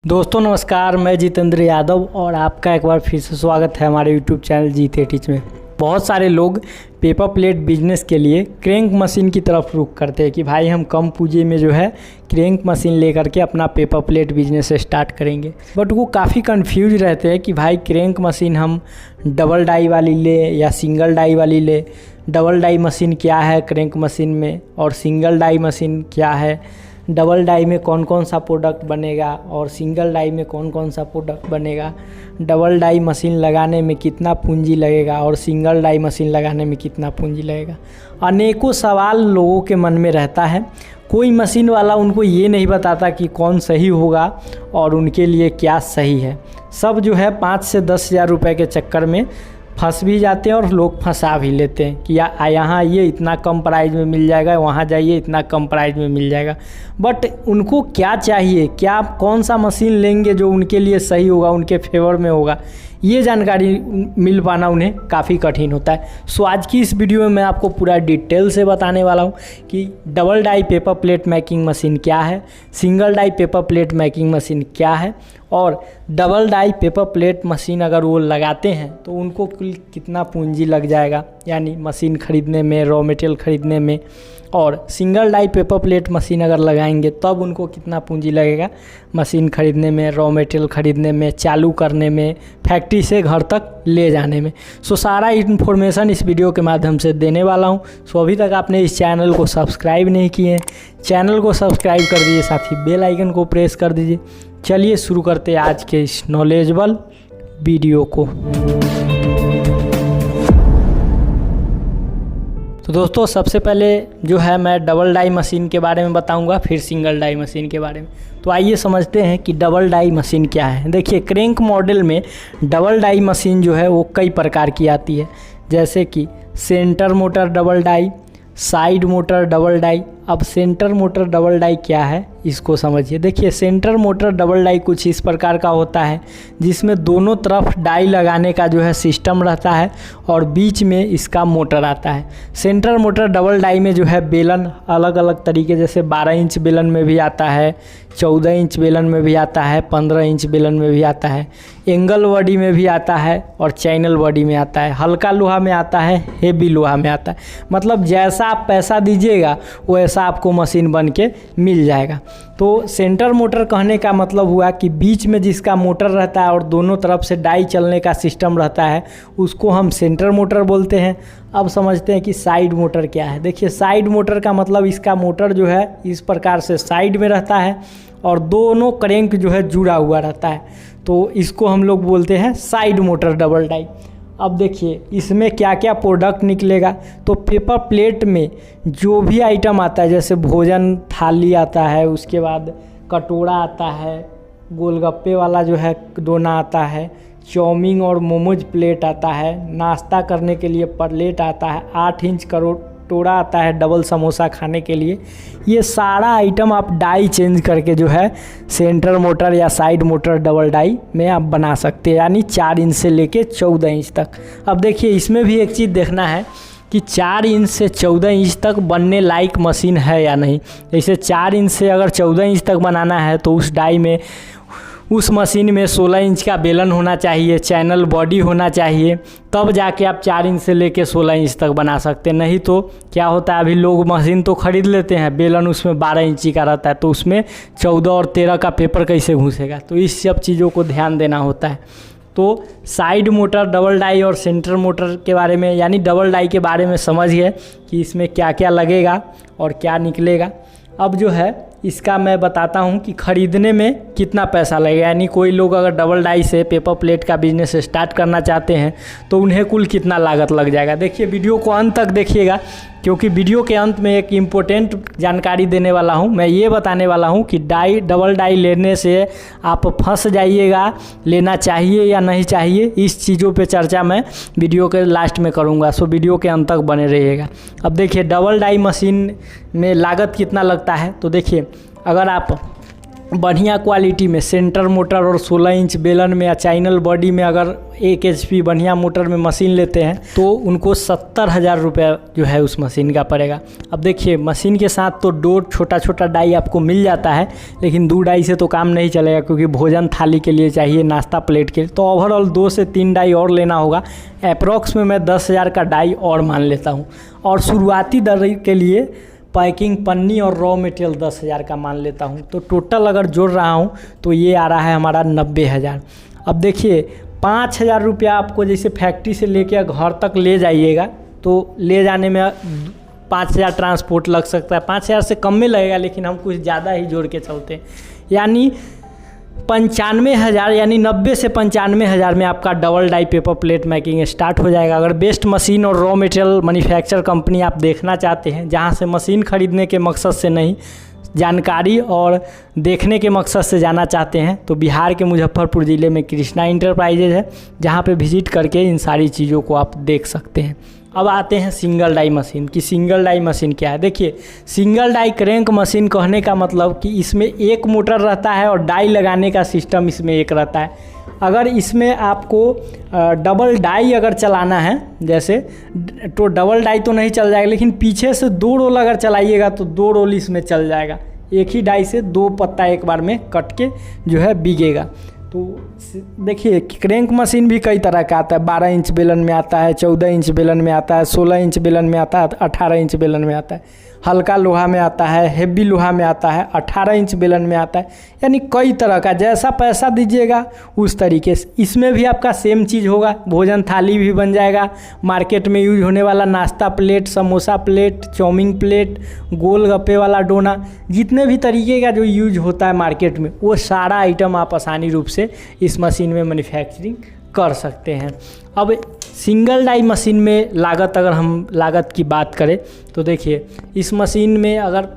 दोस्तों नमस्कार, मैं जितेंद्र यादव और आपका एक बार फिर से स्वागत है हमारे YouTube चैनल जीते टीच में। बहुत सारे लोग पेपर प्लेट बिजनेस के लिए क्रैंक मशीन की तरफ रुख करते हैं कि भाई हम कम पूंजी में जो है क्रैंक मशीन लेकर के अपना पेपर प्लेट बिजनेस स्टार्ट करेंगे। बट वो काफ़ी कंफ्यूज रहते हैं कि भाई क्रैंक मशीन हम डबल डाई वाली ले या सिंगल डाई वाली ले। डबल डाई मशीन क्या है क्रैंक मशीन में, और सिंगल डाई मशीन क्या है, डबल डाई में कौन कौन सा प्रोडक्ट बनेगा और सिंगल डाई में कौन कौन सा प्रोडक्ट बनेगा, डबल डाई मशीन लगाने में कितना पूंजी लगेगा और सिंगल डाई मशीन लगाने में कितना पूंजी लगेगा। अनेकों सवाल लोगों के मन में रहता है। कोई मशीन वाला उनको ये नहीं बताता कि कौन सही होगा और उनके लिए क्या सही है। सब जो है 5 से 10 हज़ार रुपये के चक्कर में फंस भी जाते हैं और लोग फंसा भी लेते हैं कि यहाँ ये इतना कम प्राइस में मिल जाएगा, वहाँ जाइए इतना कम प्राइस में मिल जाएगा। बट उनको क्या चाहिए, क्या कौन सा मशीन लेंगे जो उनके लिए सही होगा, उनके फेवर में होगा, ये जानकारी मिल पाना उन्हें काफ़ी कठिन होता है। सो आज की इस वीडियो में मैं आपको पूरा डिटेल से बताने वाला हूँ कि double die paper plate making machine क्या है, single die paper plate making machine क्या है, और double die paper plate machine अगर वो लगाते हैं तो उनको कुल कितना पूंजी लग जाएगा, यानी मशीन ख़रीदने में, रॉ मटेरियल ख़रीदने में, और single die paper plate machine अगर लगाएंगे तब उनको कितना पूंजी लगेगा मशीन ख़रीदने में, रॉ मटेरियल ख़रीदने में, चालू करने में, फैक्ट्री से घर तक ले जाने में। सो सारा इन्फॉर्मेशन इस वीडियो के माध्यम से देने वाला हूँ। सो अभी तक आपने इस चैनल को सब्सक्राइब नहीं किए हैं, चैनल को सब्सक्राइब कर दीजिए, साथ ही बेल आइकन को प्रेस कर दीजिए। चलिए शुरू करते हैं आज के इस नॉलेजेबल वीडियो को। तो दोस्तों सबसे पहले जो है मैं डबल डाई मशीन के बारे में बताऊंगा, फिर सिंगल डाई मशीन के बारे में। तो आइए समझते हैं कि डबल डाई मशीन क्या है। देखिए क्रैंक मॉडल में डबल डाई मशीन जो है वो कई प्रकार की आती है, जैसे कि centre motor double die, side motor double die. अब सेंटर मोटर डबल डाई क्या है इसको समझिए। देखिए सेंटर मोटर डबल डाई कुछ इस प्रकार का होता है जिसमें दोनों तरफ डाई लगाने का जो है सिस्टम रहता है और बीच में इसका मोटर आता है। सेंटर मोटर डबल डाई में जो है बेलन अलग अलग तरीके, जैसे 12 इंच बेलन में भी आता है, 14 इंच बेलन में भी आता है, 15 इंच बेलन में भी आता है, एंगल बॉडी में भी आता है और चैनल बॉडी में आता है, हल्का लोहा में आता है, हेवी लोहा में आता है। मतलब जैसा आप पैसा दीजिएगा वैसा आपको मशीन बन के मिल जाएगा। तो सेंटर मोटर कहने का मतलब हुआ कि बीच में जिसका मोटर रहता है और दोनों तरफ से डाई चलने का सिस्टम रहता है उसको हम सेंटर मोटर बोलते हैं। अब समझते हैं कि साइड मोटर क्या है। देखिए साइड मोटर का मतलब इसका मोटर जो है इस प्रकार से साइड में रहता है और दोनों क्रैंक जो है जुड़ा हुआ रहता है, तो इसको हम लोग बोलते हैं साइड मोटर डबल डाई। अब देखिए इसमें क्या क्या प्रोडक्ट निकलेगा। तो पेपर प्लेट में जो भी आइटम आता है, जैसे भोजन थाली आता है, उसके बाद कटोरा आता है, गोलगप्पे वाला जो है दोना आता है, चाउमीन और मोमोज प्लेट आता है, नाश्ता करने के लिए प्लेट आता है, 8 इंच कटोरा आता है डबल समोसा खाने के लिए। ये सारा आइटम आप डाई चेंज करके जो है सेंटर मोटर या साइड मोटर डबल डाई में आप बना सकते हैं, यानी 4 इंच से लेके 14 इंच तक। अब देखिए इसमें भी एक चीज़ देखना है कि 4 इंच से 14 इंच तक बनने लायक मशीन है या नहीं। जैसे 4 इंच से अगर 14 इंच तक बनाना है तो उस डाई में, उस मशीन में 16 इंच का बेलन होना चाहिए, चैनल बॉडी होना चाहिए, तब जाके आप 4 इंच से लेके 16 इंच तक बना सकते हैं। नहीं तो क्या होता है, अभी लोग मशीन तो ख़रीद लेते हैं, बेलन उसमें 12 इंची का रहता है, तो उसमें 14 और 13 का पेपर कैसे घुसेगा। तो इस सब चीज़ों को ध्यान देना होता है। तो साइड मोटर डबल डाई और सेंटर मोटर के बारे में, यानी डबल डाई के बारे में समझिए कि इसमें क्या क्या लगेगा और क्या निकलेगा। अब जो है इसका मैं बताता हूँ कि ख़रीदने में कितना पैसा लगेगा, यानी कोई लोग अगर डबल डाई से पेपर प्लेट का बिजनेस स्टार्ट करना चाहते हैं तो उन्हें कुल कितना लागत लग जाएगा। देखिए वीडियो को अंत तक देखिएगा, क्योंकि वीडियो के अंत में एक इम्पोर्टेंट जानकारी देने वाला हूँ। मैं ये बताने वाला हूँ कि डबल डाई लेने से आप फंस जाइएगा, लेना चाहिए या नहीं चाहिए, इस चीज़ों पे चर्चा मैं वीडियो के लास्ट में करूँगा। सो वीडियो के अंत तक बने रहिएगा। अब देखिए डबल डाई मशीन में लागत कितना लगता है। तो देखिए अगर आप बढ़िया क्वालिटी में सेंटर मोटर और 16 इंच बेलन में या चाइनल बॉडी में अगर 1 HP बढ़िया मोटर में मशीन लेते हैं तो उनको 70,000 रुपये जो है उस मशीन का पड़ेगा। अब देखिए मशीन के साथ तो 2 छोटा छोटा डाई आपको मिल जाता है, लेकिन 2 डाई से तो काम नहीं चलेगा क्योंकि भोजन थाली के लिए चाहिए, नाश्ता प्लेट के लिए, तो ओवरऑल 2 से 3 डाई और लेना होगा। अप्रॉक्स में मैं 10,000 का डाई और मान लेता हूँ, और शुरुआती दर के लिए पैकिंग पन्नी और रॉ मटेरियल 10,000 का मान लेता हूँ। तो टोटल अगर जोड़ रहा हूँ तो ये आ रहा है हमारा 90,000। अब देखिए 5,000 रुपया आपको जैसे फैक्ट्री से लेके घर तक ले जाइएगा तो ले जाने में 5,000 ट्रांसपोर्ट लग सकता है, 5,000 से कम में लगेगा, लेकिन हम कुछ ज़्यादा ही जोड़ के चलते हैं, यानी 95,000, यानी 90 से 95,000 में आपका double die paper plate making start हो जाएगा। अगर बेस्ट मशीन और रॉ मटेरियल मैन्युफैक्चर कंपनी आप देखना चाहते हैं, जहां से मशीन खरीदने के मकसद से नहीं, जानकारी और देखने के मकसद से जाना चाहते हैं, तो बिहार के मुजफ्फरपुर ज़िले में कृष्णा इंटरप्राइजेज है, जहां पे विजिट करके इन सारी चीज़ों को आप देख सकते हैं। अब आते हैं सिंगल डाई मशीन की। सिंगल डाई मशीन क्या है? देखिए सिंगल डाई क्रैंक मशीन कहने का मतलब कि इसमें एक मोटर रहता है और डाई लगाने का सिस्टम इसमें एक रहता है। अगर इसमें आपको डबल डाई अगर चलाना है जैसे, तो डबल डाई तो नहीं चल जाएगा, लेकिन पीछे से 2 रोल अगर चलाइएगा तो 2 रोल इसमें चल जाएगा। एक ही डाई से 2 पत्ता एक बार में कट के जो है बिगेगा। तो देखिए क्रैंक मशीन भी कई तरह का आता है, 12 इंच बेलन में आता है, 14 इंच बेलन में आता है, 16 इंच बेलन में आता है, 18 इंच बेलन में आता है, हल्का लोहा में आता है, हेवी लोहा में आता है, 18 इंच बेलन में आता है, यानी कई तरह का, जैसा पैसा दीजिएगा उस तरीके से। इसमें भी आपका सेम चीज़ होगा, भोजन थाली भी बन जाएगा, मार्केट में यूज होने वाला नाश्ता plate, samosa plate, chow mein plate, golgappe वाला डोना, जितने भी तरीके का जो यूज होता है मार्केट में, वो सारा आइटम आप आसानी रूप से इस मशीन में मैन्युफैक्चरिंग कर सकते हैं। अब सिंगल डाई मशीन में लागत, अगर हम लागत की बात करें तो देखिए इस मशीन में अगर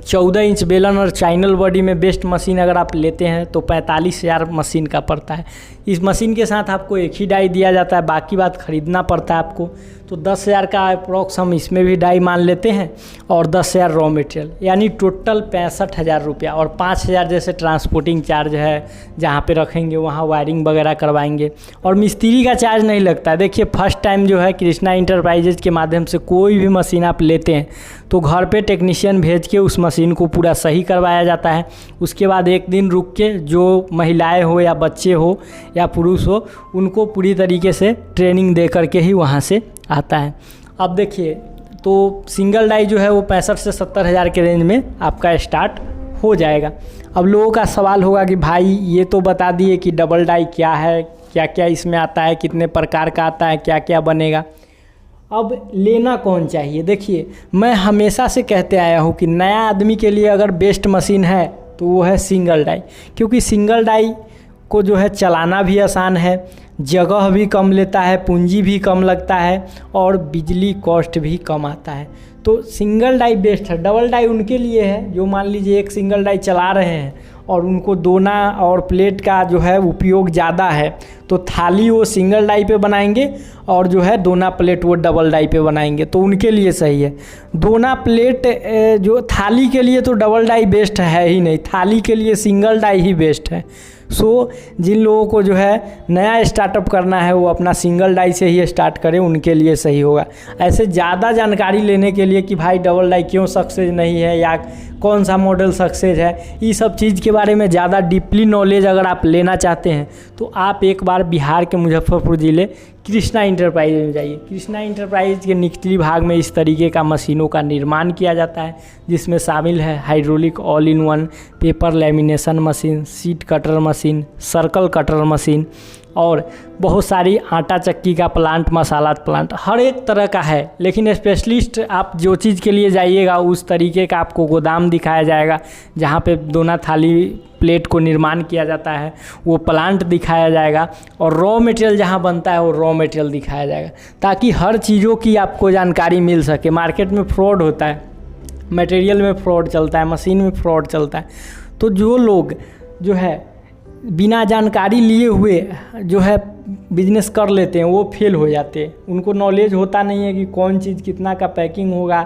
14 इंच बेलन और चाइनल बॉडी में बेस्ट मशीन अगर आप लेते हैं तो 45,000 मशीन का पड़ता है। इस मशीन के साथ आपको एक ही डाई दिया जाता है, बाकी बात ख़रीदना पड़ता है आपको। तो 10,000 का अप्रॉक्स हम इसमें भी डाई मान लेते हैं और 10,000 रॉ मटेरियल, यानी टोटल 65,000 रुपया, और 5,000 जैसे ट्रांसपोर्टिंग चार्ज है, जहाँ पे रखेंगे वहाँ वायरिंग वगैरह करवाएंगे, और मिस्त्री का चार्ज नहीं लगता है। देखिए फर्स्ट टाइम जो है कृष्णा इंटरप्राइजेज के माध्यम से कोई भी मशीन आप लेते हैं तो घर पे टेक्नीशियन भेज के उस मशीन को पूरा सही करवाया जाता है। उसके बाद 1 दिन रुक के जो महिलाएं हो या बच्चे हो या पुरुष हो, उनको पूरी तरीके से ट्रेनिंग दे करके ही वहाँ से आता है। अब देखिए तो सिंगल डाई जो है वो 65 से 70,000 के रेंज में आपका स्टार्ट हो जाएगा। अब लोगों का सवाल होगा कि भाई ये तो बता दिए कि डबल डाई क्या है, क्या क्या इसमें आता है, कितने प्रकार का आता है, क्या क्या बनेगा, अब लेना कौन चाहिए? देखिए मैं हमेशा से कहते आया हूँ कि नया आदमी के लिए अगर बेस्ट मशीन है तो वो है सिंगल डाई, क्योंकि सिंगल डाई को जो है चलाना भी आसान है, जगह भी कम लेता है, पूंजी भी कम लगता है, और बिजली कॉस्ट भी कम आता है। तो सिंगल डाई बेस्ट है। डबल डाई उनके लिए है जो मान लीजिए एक सिंगल डाई चला रहे हैं और उनको दोना और प्लेट का जो है उपयोग ज़्यादा है, तो थाली वो सिंगल डाई पे बनाएंगे और जो है दोना प्लेट वो डबल डाई पे बनाएंगे, तो उनके लिए सही है। दोना प्लेट जो थाली के लिए तो डबल डाई बेस्ट है ही नहीं, थाली के लिए सिंगल डाई ही बेस्ट है। सो जिन लोगों को जो है नया स्टार्टअप करना है वो अपना सिंगल डाई से ही स्टार्ट करें, उनके लिए सही होगा। ऐसे ज़्यादा जानकारी लेने के लिए कि भाई डबल डाई क्यों सक्सेस नहीं है या कौन सा मॉडल सक्सेस है, ये सब चीज़ के बारे में ज़्यादा डीपली नॉलेज अगर आप लेना चाहते हैं तो आप एक बार बिहार के मुजफ्फरपुर ज़िले कृष्णा इंटरप्राइज में जाइए। कृष्णा इंटरप्राइज के निचली भाग में इस तरीके का मशीनों का निर्माण किया जाता है, जिसमें शामिल है hydraulic all in one, paper lamination machine, seat cutter machine, circle cutter machine, और बहुत सारी आटा चक्की का प्लांट, मसाला प्लांट, हर एक तरह का है। लेकिन स्पेशलिस्ट आप जो चीज़ के लिए जाइएगा उस तरीके का आपको गोदाम दिखाया जाएगा, जहाँ पे दोना थाली प्लेट को निर्माण किया जाता है, वो प्लांट दिखाया जाएगा, और रॉ मटेरियल जहाँ बनता है वो रॉ मटेरियल दिखाया जाएगा, ताकि हर चीज़ों की आपको जानकारी मिल सके। मार्केट में फ्रॉड होता है, मटेरियल में फ्रॉड चलता है, मशीन में फ्रॉड चलता है, तो जो लोग जो है बिना जानकारी लिए हुए जो है बिजनेस कर लेते हैं वो फेल हो जाते हैं। उनको नॉलेज होता नहीं है कि कौन चीज़ कितना का पैकिंग होगा,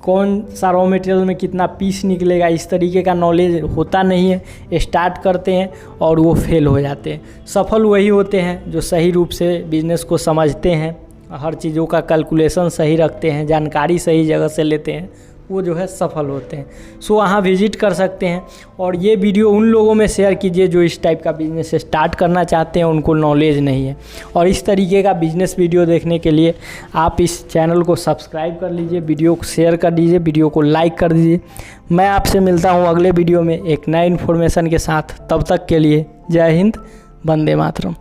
कौन सा रॉ मटेरियल में कितना पीस निकलेगा, इस तरीके का नॉलेज होता नहीं है। स्टार्ट करते हैं और वो फेल हो जाते हैं। सफल वही होते हैं जो सही रूप से बिज़नेस को समझते हैं, हर चीज़ों का कैलकुलेशन सही रखते हैं, जानकारी सही जगह से लेते हैं, वो जो है सफल होते हैं। सो वहाँ विजिट कर सकते हैं। और ये वीडियो उन लोगों में शेयर कीजिए जो इस टाइप का बिज़नेस स्टार्ट करना चाहते हैं, उनको नॉलेज नहीं है। और इस तरीके का बिज़नेस वीडियो देखने के लिए आप इस चैनल को सब्सक्राइब कर लीजिए, वीडियो को शेयर कर दीजिए, वीडियो को लाइक कर दीजिए। मैं आपसे मिलता हूँ अगले वीडियो में एक नए इन्फॉर्मेशन के साथ। तब तक के लिए जय हिंद, वंदे मातरम।